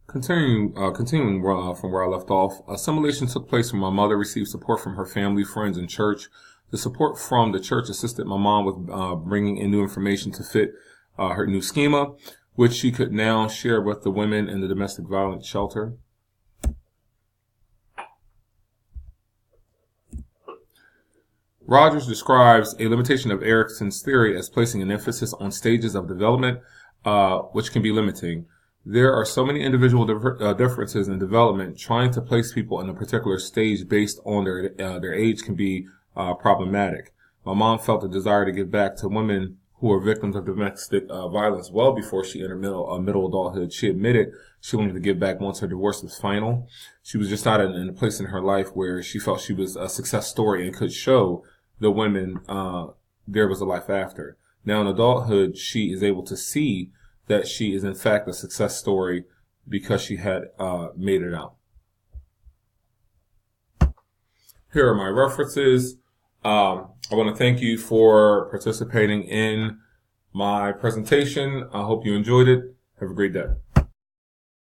Continuing from where I left off, assimilation took place when my mother received support from her family, friends, and church. The support from the church assisted my mom with bringing in new information to fit her new schema, which she could now share with the women in the domestic violence shelter. Rogers describes a limitation of Erikson's theory as placing an emphasis on stages of development, which can be limiting. There are so many individual differences in development. Trying to place people in a particular stage based on their age can be problematic. My mom felt a desire to give back to women who were victims of domestic violence well before she entered middle adulthood. She admitted she wanted to give back once her divorce was final. She was just not in a place in her life where she felt she was a success story and could show the women there was a life after. Now in adulthood, she is able to see that she is in fact a success story because she had made it out. Here are my references. I want to thank you for participating in my presentation. I hope you enjoyed it. Have a great day.